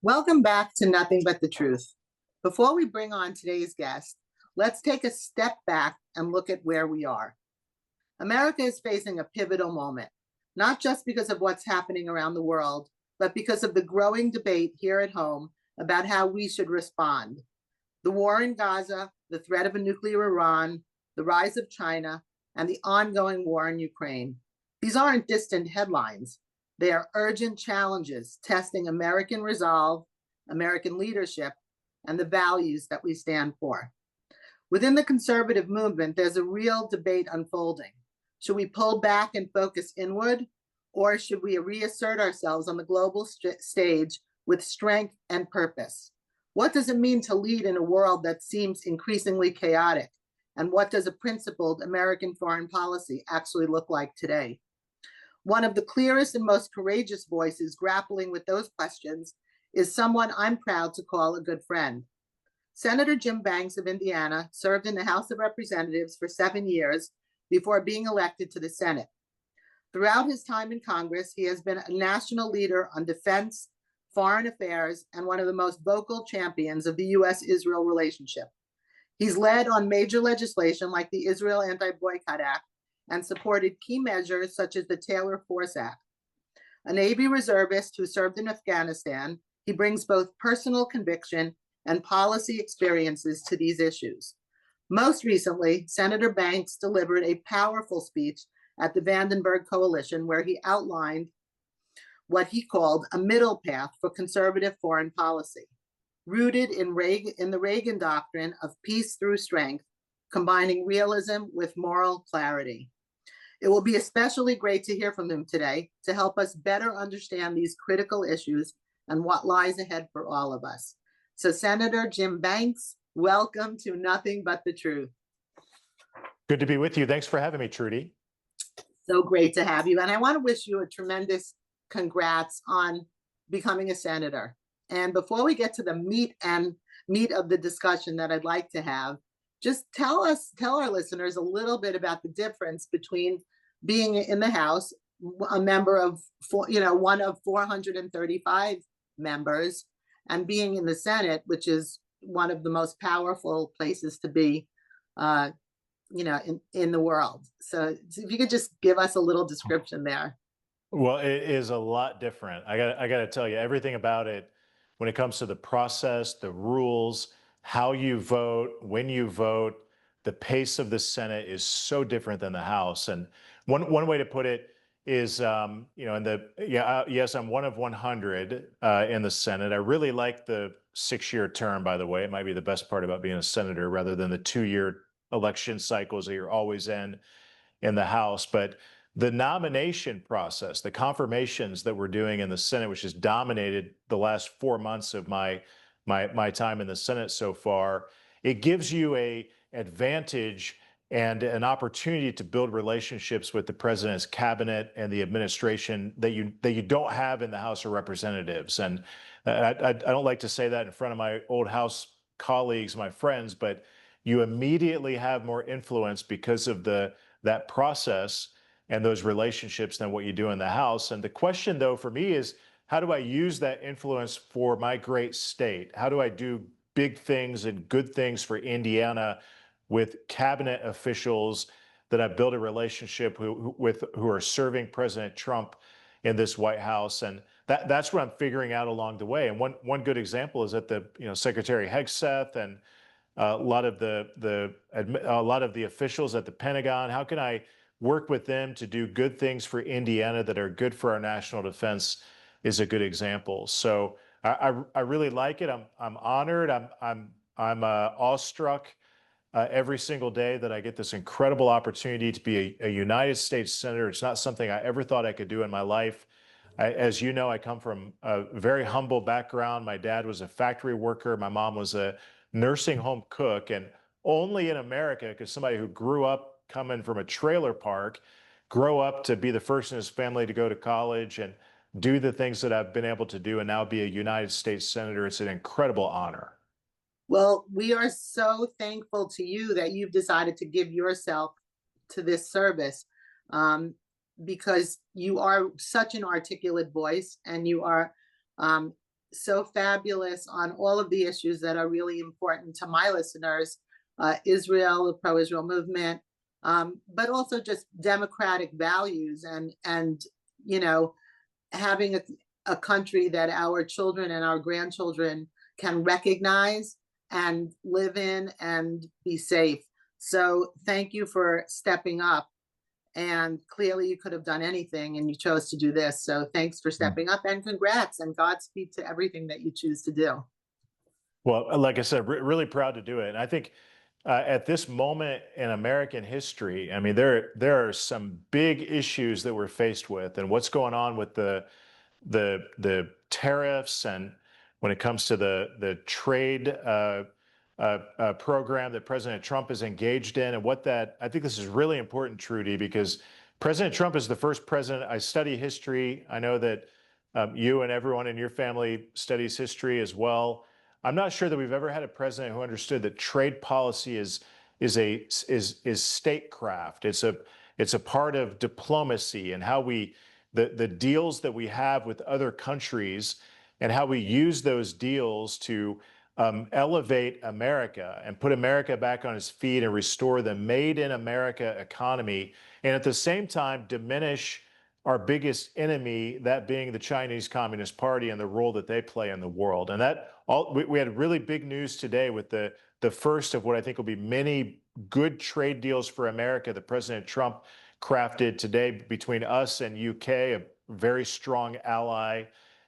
Welcome back to Nothing But the Truth. Before we bring on today's guest, let's take a step back and look at where we are. America is facing a pivotal moment, not just because of what's happening around the world, but because of the growing debate here at home about how we should respond. The war in Gaza, the threat of a nuclear Iran, the rise of China, and the ongoing war in Ukraine. These aren't distant headlines. They are urgent challenges testing American resolve, American leadership, and the values that we stand for. Within the conservative movement, there's a real debate unfolding. Should we pull back and focus inward, or should we reassert ourselves on the global stage with strength and purpose? What does it mean to lead in a world that seems increasingly chaotic? And what does a principled American foreign policy actually look like today? One of the clearest and most courageous voices grappling with those questions is someone I'm proud to call a good friend. Senator Jim Banks of Indiana served in the House of Representatives for 7 years before being elected to the Senate. Throughout his time in Congress, he has been a national leader on defense, foreign affairs, and one of the most vocal champions of the U.S.-Israel relationship. He's led on major legislation like the Israel Anti-Boycott Act and supported key measures such as the Taylor Force Act. A Navy reservist who served in Afghanistan, he brings both personal conviction and policy experiences to these issues. Most recently, Senator Banks delivered a powerful speech at the Vandenberg Coalition where he outlined what he called a middle path for conservative foreign policy, rooted in the Reagan doctrine of peace through strength, combining realism with moral clarity. It will be especially great to hear from him today to help us better understand these critical issues and what lies ahead for all of us. So Senator Jim Banks, welcome to Nothing But the Truth. Good to be with you. Thanks for having me, Trudy. So great to have you. And I want to wish you a tremendous congrats on becoming a senator. And before we get to the meat of the discussion that I'd like to have, just tell our listeners a little bit about the difference between being in the House, a member of, one of 435 members, and being in the Senate, which is one of the most powerful places to be, in the world. So if you could just give us a little description there. Well, it is a lot different. I got to tell you, everything about it, when it comes to the process, the rules, how you vote, when you vote, the pace of the Senate is so different than the House. And one way to put it is, yes, I'm one of 100 in the Senate. I really like the 6-year term, by the way. It might be the best part about being a senator rather than the 2-year election cycles that you're always in the House. But the nomination process, the confirmations that we're doing in the Senate, which has dominated the last 4 months of my time in the Senate so far, it gives you a advantage and an opportunity to build relationships with the president's cabinet and the administration that you don't have in the House of Representatives. And I don't like to say that in front of my old House colleagues, my friends, but you immediately have more influence because of that process and those relationships than what you do in the House. And the question, though, for me is, how do I use that influence for my great state? How do I do big things and good things for Indiana with cabinet officials that I've built a relationship with who are serving President Trump in this White House? And that's what I'm figuring out along the way. And one good example is that Secretary Hegseth and a lot of the officials at the Pentagon, how can I work with them to do good things for Indiana that are good for our national defense is a good example. So I really like it. I'm honored. I'm awestruck every single day that I get this incredible opportunity to be a United States Senator. It's not something I ever thought I could do in my life. As you know, I come from a very humble background. My dad was a factory worker. My mom was a nursing home cook. And only in America, because somebody who grew up coming from a trailer park, grow up to be the first in his family to go to college and do the things that I've been able to do and now be a United States Senator. It's an incredible honor. Well, we are so thankful to you that you've decided to give yourself to this service, because you are such an articulate voice and you are so fabulous on all of the issues that are really important to my listeners, Israel, the pro-Israel movement, but also just democratic values and you know having a country that our children and our grandchildren can recognize and live in and be safe. So thank you for stepping up. And clearly, you could have done anything and you chose to do this. So thanks for stepping up and congrats and Godspeed to everything that you choose to do. Well, like I said, really proud to do it. And I think at this moment in American history, I mean, there are some big issues that we're faced with, and what's going on with the tariffs, and when it comes to the trade program that President Trump is engaged in, and what that I think this is really important, Trudy, because President Trump is the first president. I study history. I know that you and everyone in your family studies history as well. I'm not sure that we've ever had a president who understood that trade policy is statecraft. It's a part of diplomacy and how we the deals that we have with other countries and how we use those deals to elevate America and put America back on its feet and restore the made in America economy, and at the same time diminish our biggest enemy, that being the Chinese Communist Party and the role that they play in the world. And we had really big news today with the first of what I think will be many good trade deals for America that President Trump crafted today between us and UK, a very strong ally,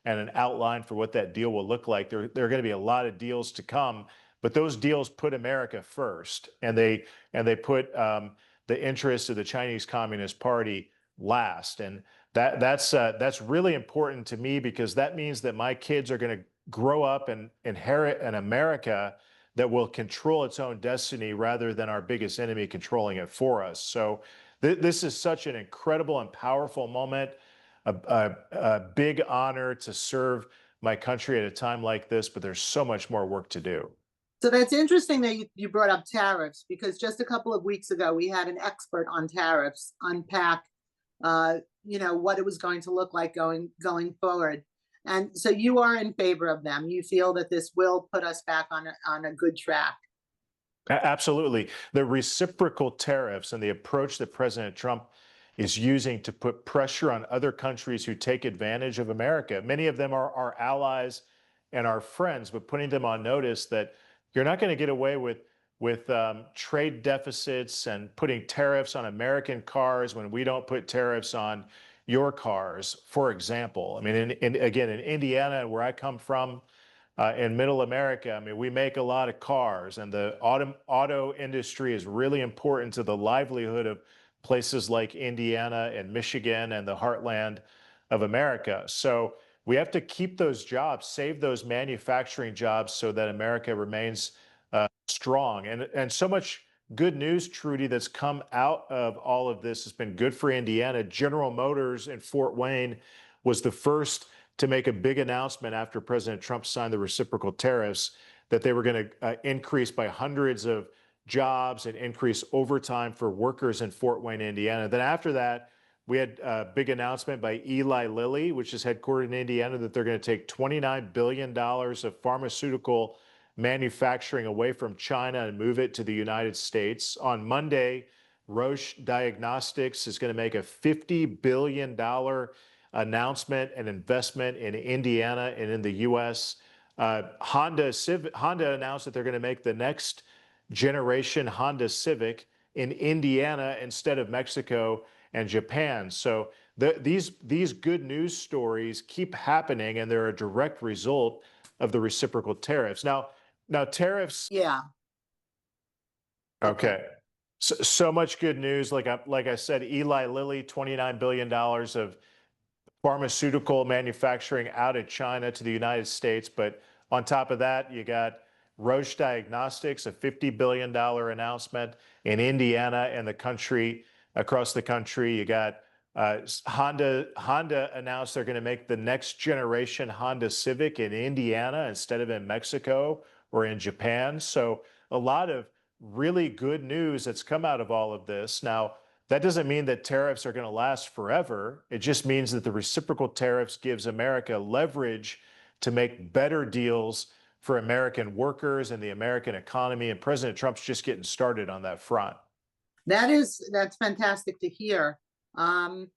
and an outline for what that deal will look like. There are going to be a lot of deals to come, but those deals put America first, and they put the interests of the Chinese Communist Party last. And that's really important to me, because that means that my kids are going to grow up and inherit an America that will control its own destiny rather than our biggest enemy controlling it for us. So this is such an incredible and powerful moment, a big honor to serve my country at a time like this, but there's so much more work to do. So that's interesting that you brought up tariffs, because just a couple of weeks ago we had an expert on tariffs unpack what it was going to look like going forward. And so you are in favor of them. You feel that this will put us back on a good track. Absolutely. The reciprocal tariffs and the approach that President Trump is using to put pressure on other countries who take advantage of America. Many of them are our allies and our friends, but putting them on notice that you're not going to get away with trade deficits and putting tariffs on American cars when we don't put tariffs on your cars, for example. I mean, again, in Indiana, where I come from, in middle America, I mean, we make a lot of cars, and the auto industry is really important to the livelihood of places like Indiana and Michigan and the heartland of America. So we have to keep those jobs, save those manufacturing jobs, so that America remains strong. And so much good news, Trudy, that's come out of all of this has been good for Indiana. General Motors in Fort Wayne was the first to make a big announcement after President Trump signed the reciprocal tariffs that they were going to increase by hundreds of jobs and increase overtime for workers in Fort Wayne, Indiana. Then after that, we had a big announcement by Eli Lilly, which is headquartered in Indiana, that they're going to take $29 billion of pharmaceutical manufacturing away from China and move it to the United States. On Monday, Roche Diagnostics is going to make a $50 billion announcement and investment in Indiana and in the U.S. Honda announced that they're going to make the next generation Honda Civic in Indiana instead of Mexico and Japan. So these good news stories keep happening, and they're a direct result of the reciprocal tariffs. Now tariffs. Yeah. Okay. So much good news. Like I said, Eli Lilly, $29 billion of pharmaceutical manufacturing out of China to the United States. But on top of that, you got Roche Diagnostics, a $50 billion announcement in Indiana and the country, across the country. You got Honda announced they're going to make the next generation Honda Civic in Indiana instead of in Mexico or in Japan. So a lot of really good news that's come out of all of this. Now, that doesn't mean that tariffs are going to last forever. It just means that the reciprocal tariffs gives America leverage to make better deals for American workers and the American economy. And President Trump's just getting started on that front. That's fantastic to hear. Um,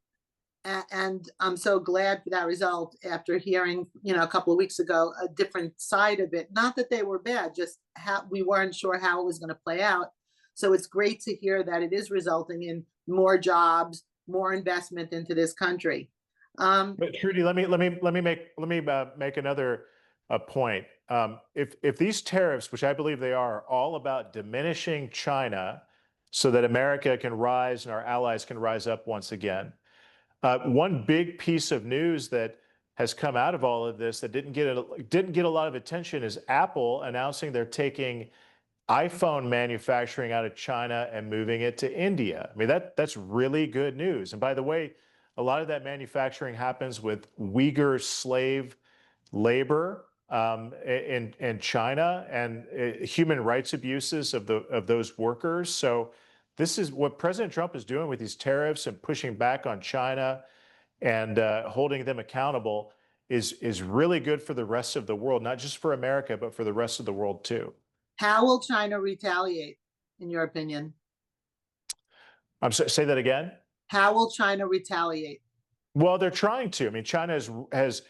and I'm so glad for that result after hearing, a couple of weeks ago, a different side of it. Not that they were bad, just how we weren't sure how it was going to play out. So it's great to hear that it is resulting in more jobs, more investment into this country. But Trudy, let me make another point. If these tariffs, which I believe they are all about diminishing China so that America can rise and our allies can rise up once again. One big piece of news that has come out of all of this that didn't get a lot of attention is Apple announcing they're taking iPhone manufacturing out of China and moving it to India. I mean, that's really good news. And by the way, a lot of that manufacturing happens with Uyghur slave labor in China and human rights abuses of those workers. So this is what President Trump is doing with these tariffs and pushing back on China and holding them accountable is really good for the rest of the world, not just for America, but for the rest of the world too. How will China retaliate, in your opinion? I'm sorry, say that again. How will China retaliate? Well, they're trying to. I mean, China has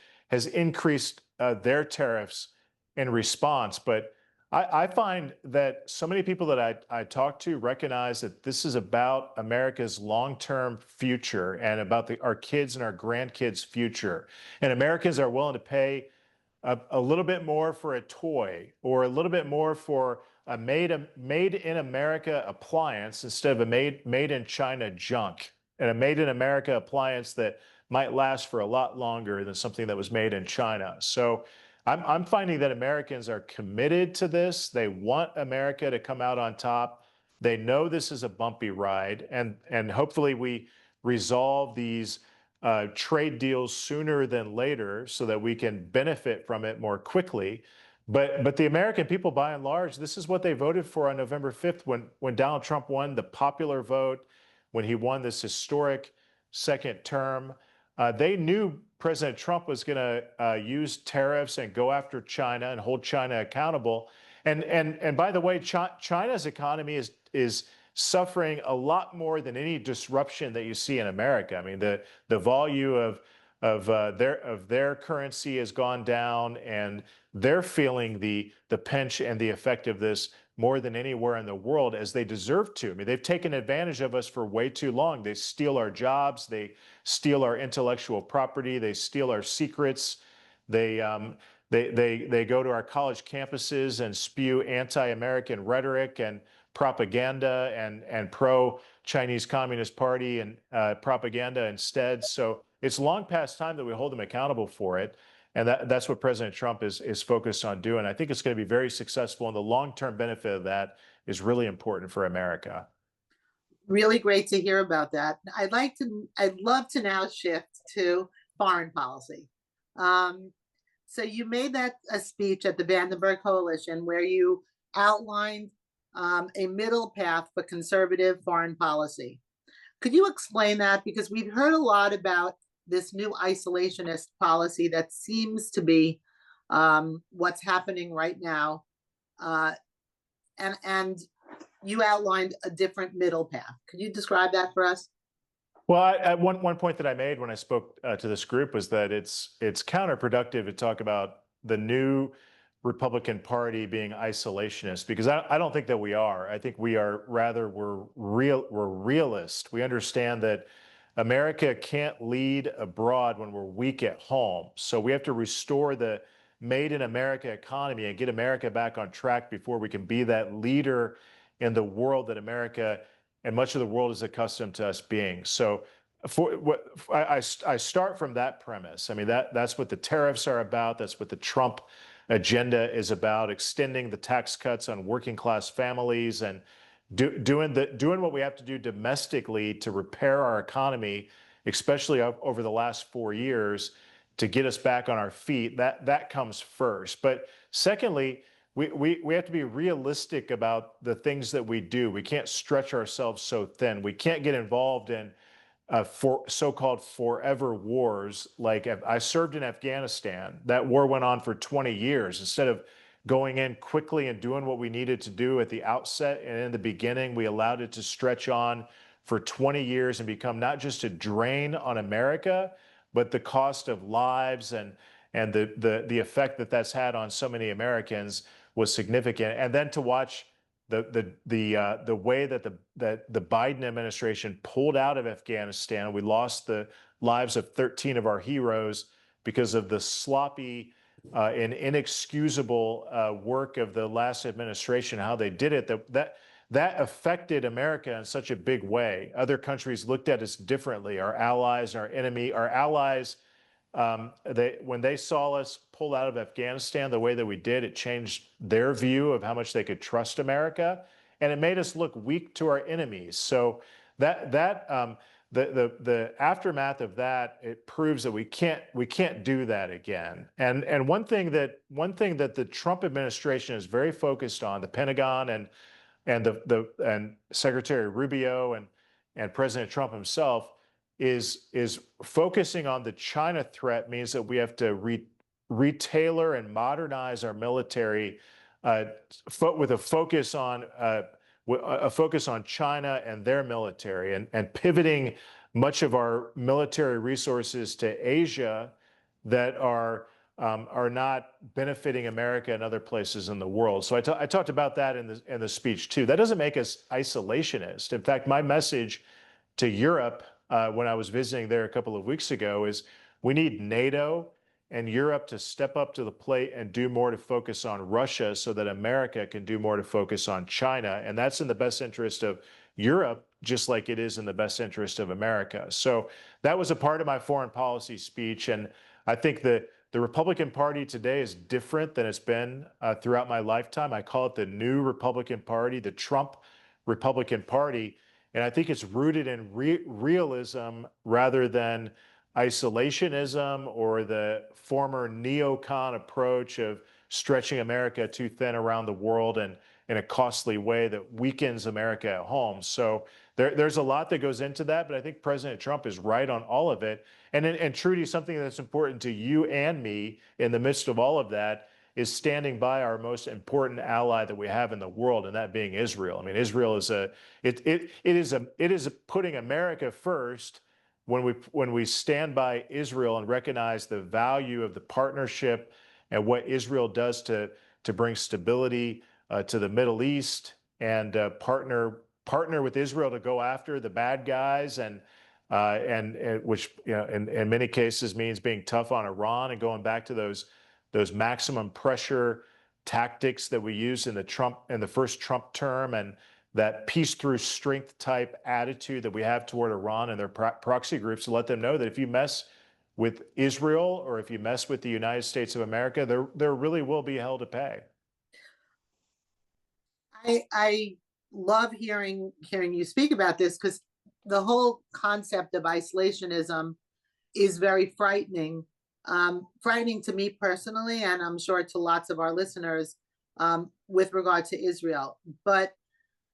increased their tariffs in response, but I find that so many people that I talk to recognize that this is about America's long-term future and about our kids and our grandkids' future. And Americans are willing to pay a little bit more for a toy or a little bit more for a made in America appliance instead of a made in China junk, and a made in America appliance that might last for a lot longer than something that was made in China. So I'm finding that Americans are committed to this. They want America to come out on top. They know this is a bumpy ride, and hopefully we resolve these trade deals sooner than later so that we can benefit from it more quickly. But the American people, by and large, this is what they voted for on November 5th when Donald Trump won the popular vote, when he won this historic second term. They knew President Trump was going to use tariffs and go after China and hold China accountable. And by the way, China's economy is suffering a lot more than any disruption that you see in America. I mean, the volume of their currency has gone down, and they're feeling the pinch and the effect of this more than anywhere in the world, as they deserve to. I mean, they've taken advantage of us for way too long. They steal our jobs, they steal our intellectual property, they steal our secrets. They go to our college campuses and spew anti-American rhetoric and propaganda and pro-Chinese Communist Party and propaganda instead. So it's long past time that we hold them accountable for it. And that's what President Trump is focused on doing. I think it's going to be very successful, and the long-term benefit of that is really important for America. Really great to hear about that. I'd love to now shift to foreign policy. So you made that a speech at the Vandenberg Coalition where you outlined a middle path for conservative foreign policy. Could you explain that? Because we've heard a lot about this new isolationist policy that seems to be what's happening right now. And you outlined a different middle path. Could you describe that for us? Well, one point that I made when I spoke to this group was that it's counterproductive to talk about the new Republican Party being isolationist, because I don't think that we are. I think we are rather we're realist. We understand that America can't lead abroad when we're weak at home. So we have to restore the made in America economy and get America back on track before we can be that leader in the world that America and much of the world is accustomed to us being. So I start from that premise. I mean, that's what the tariffs are about. That's what the Trump agenda is about, extending the tax cuts on working class families and doing what we have to do domestically to repair our economy, especially over the last 4 years, to get us back on our feet. That comes first. But secondly, we have to be realistic about the things that we do. We can't stretch ourselves so thin. We can't get involved in for so-called forever wars. Like I served in Afghanistan. That war went on for 20 years. Instead of going in quickly and doing what we needed to do at the outset and in the beginning, we allowed it to stretch on for 20 years and become not just a drain on America, but the cost of lives and the effect that that's had on so many Americans was significant. And then to watch the way that the Biden administration pulled out of Afghanistan, we lost the lives of 13 of our heroes because of the sloppy and inexcusable work of the last administration, how they did it. That affected America in such a big way. Other countries looked at us differently. Our allies, our enemy, our allies. When they saw us pull out of Afghanistan the way that we did, it changed their view of how much they could trust America, and it made us look weak to our enemies. So the aftermath of that, it proves that we can't do that again. And one thing that the Trump administration is very focused on, the Pentagon and Secretary Rubio and President Trump himself, is focusing on the China threat means that we have to retailor and modernize our military with a focus on China and their military, and pivoting much of our military resources to Asia that are not benefiting America and other places in the world. So I talked about that in the speech too. That doesn't make us isolationist. In fact, my message to Europe when I was visiting there a couple of weeks ago is we need NATO and Europe to step up to the plate and do more to focus on Russia so that America can do more to focus on China. And that's in the best interest of Europe, just like it is in the best interest of America. So that was a part of my foreign policy speech. And I think that the Republican Party today is different than it's been throughout my lifetime. I call it the new Republican Party, the Trump Republican Party. And I think it's rooted in realism rather than isolationism or the former neocon approach of stretching America too thin around the world and in a costly way that weakens America at home. So there's a lot that goes into that, but I think President Trump is right on all of it. And Trudy, something that's important to you and me in the midst of all of that is standing by our most important ally that we have in the world, and that being Israel. I mean, Israel is it is putting America first when we stand by Israel and recognize the value of the partnership and what Israel does to bring stability to the Middle East, and partner with Israel to go after the bad guys, and which in many cases means being tough on Iran and going back to those maximum pressure tactics that we used in the first Trump term, and that peace through strength type attitude that we have toward Iran and their proxy groups, to let them know that if you mess with Israel or if you mess with the United States of America, there really will be hell to pay. I love hearing you speak about this, because the whole concept of isolationism is very frightening. Frightening to me personally, and I'm sure to lots of our listeners, with regard to Israel. But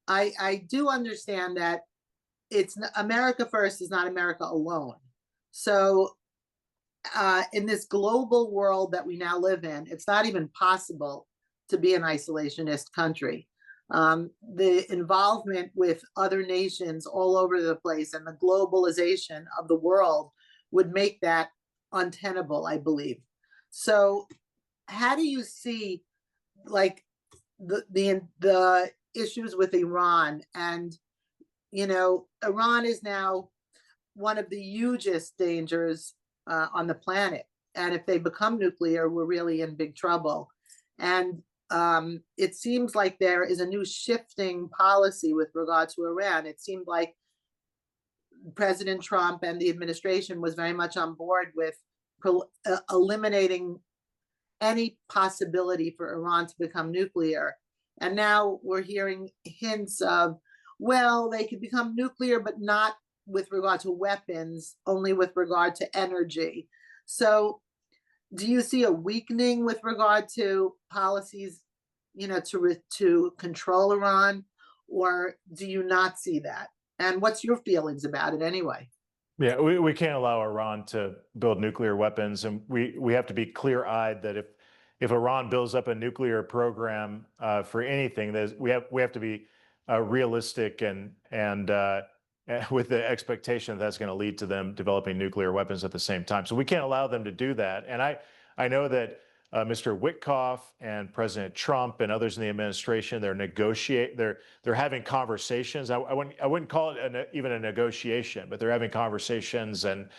I do understand that it's America first is not America alone. So in this global world that we now live in, it's not even possible to be an isolationist country. The involvement with other nations all over the place and the globalization of the world would make that untenable, I believe. So how do you see, like, the issues with Iran? And Iran is now one of the hugest dangers on the planet, and if they become nuclear, we're really in big trouble. And it seems like there is a new shifting policy with regard to Iran. It seemed like President Trump and the administration was very much on board with eliminating any possibility for Iran to become nuclear. And now we're hearing hints of, well, they could become nuclear, but not with regard to weapons, only with regard to energy. So do you see a weakening with regard to policies, to control Iran, or do you not see that? And what's your feelings about it anyway? Yeah, we can't allow Iran to build nuclear weapons, and we have to be clear-eyed that if Iran builds up a nuclear program for anything, we have to be realistic and with the expectation that that's going to lead to them developing nuclear weapons at the same time. So we can't allow them to do that. And I know that Mr. Witkoff and President Trump and others in the administration, they're having conversations. I wouldn't call it even a negotiation, but they're having conversations. And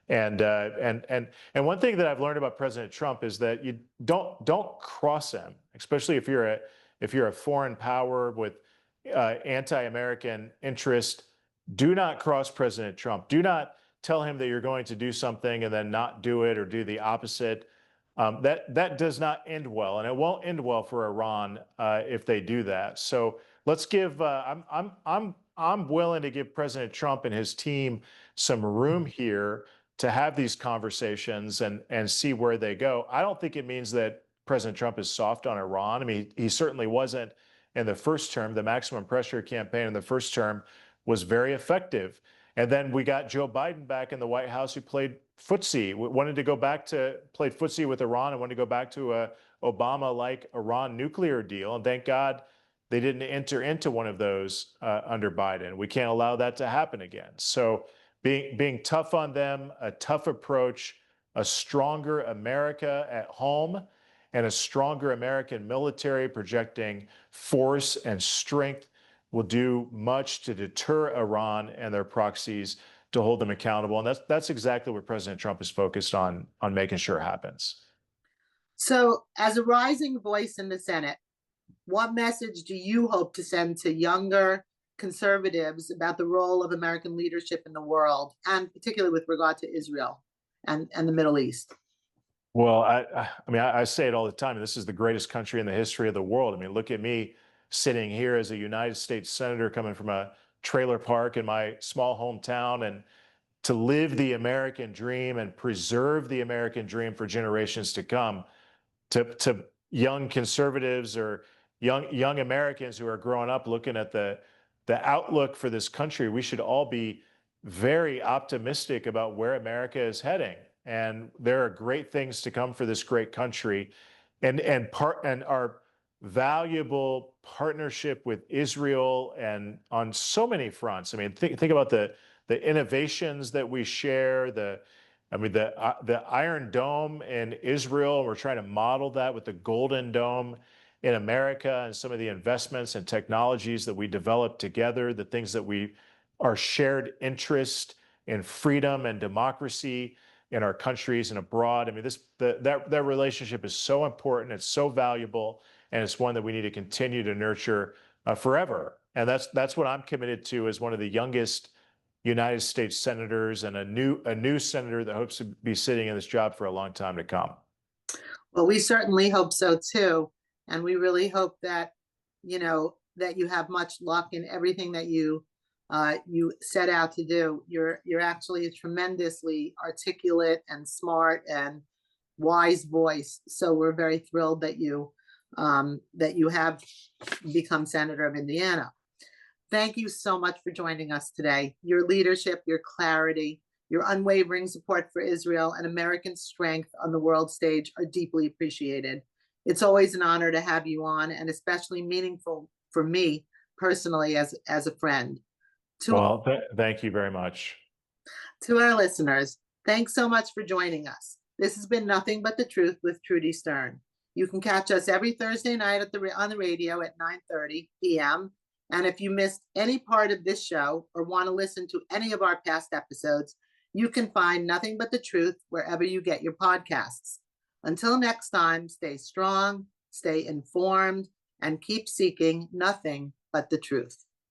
one thing that I've learned about President Trump is that you don't cross him, especially if you're a foreign power with anti-American interest. Do not cross President Trump. Do not tell him that you're going to do something and then not do it or do the opposite. That does not end well, and it won't end well for Iran if they do that. So let's give. I'm willing to give President Trump and his team some room here to have these conversations and see where they go. I don't think it means that President Trump is soft on Iran. I mean, he certainly wasn't in the first term. The maximum pressure campaign in the first term was very effective. And then we got Joe Biden back in the White House, who played footsie, wanted to go back to play footsie with Iran and wanted to go back to a Obama-like Iran nuclear deal. And thank God they didn't enter into one of those under Biden. We can't allow that to happen again. So being tough on them, a tough approach, a stronger America at home, and a stronger American military projecting force and strength will do much to deter Iran and their proxies, to hold them accountable. And that's exactly what President Trump is focused on making sure happens. So, as a rising voice in the Senate, what message do you hope to send to younger conservatives about the role of American leadership in the world, and particularly with regard to Israel and the Middle East? Well, I say it all the time. This is the greatest country in the history of the world. I mean, look at me sitting here as a United States Senator coming from a trailer park in my small hometown, and to live the American dream and preserve the American dream for generations to come. To young conservatives or young Americans who are growing up looking at the outlook for this country, we should all be very optimistic about where America is heading. And there are great things to come for this great country, and our valuable partnership with Israel, and on so many fronts. I mean, think about the innovations that we share. The Iron Dome in Israel, we're trying to model that with the Golden Dome in America, and some of the investments and technologies that we develop together, the things that we our shared interest in freedom and democracy in our countries and abroad. I mean, that relationship is so important, it's so valuable, and it's one that we need to continue to nurture forever. And that's what I'm committed to as one of the youngest United States senators, and a new senator that hopes to be sitting in this job for a long time to come. Well, we certainly hope so too, and we really hope that that you have much luck in everything that you set out to do. You're actually a tremendously articulate and smart and wise voice. So we're very thrilled that you have become Senator of Indiana. Thank you so much for joining us today. Your leadership, your clarity, your unwavering support for Israel, and American strength on the world stage are deeply appreciated. It's always an honor to have you on, and especially meaningful for me personally as a friend. Well, thank you very much. To our listeners, thanks so much for joining us. This has been Nothing But the Truth with Trudy Stern. You can catch us every Thursday night on the radio at 9:30 p.m. And if you missed any part of this show or want to listen to any of our past episodes, you can find Nothing But the Truth wherever you get your podcasts. Until next time, stay strong, stay informed, and keep seeking nothing but the truth.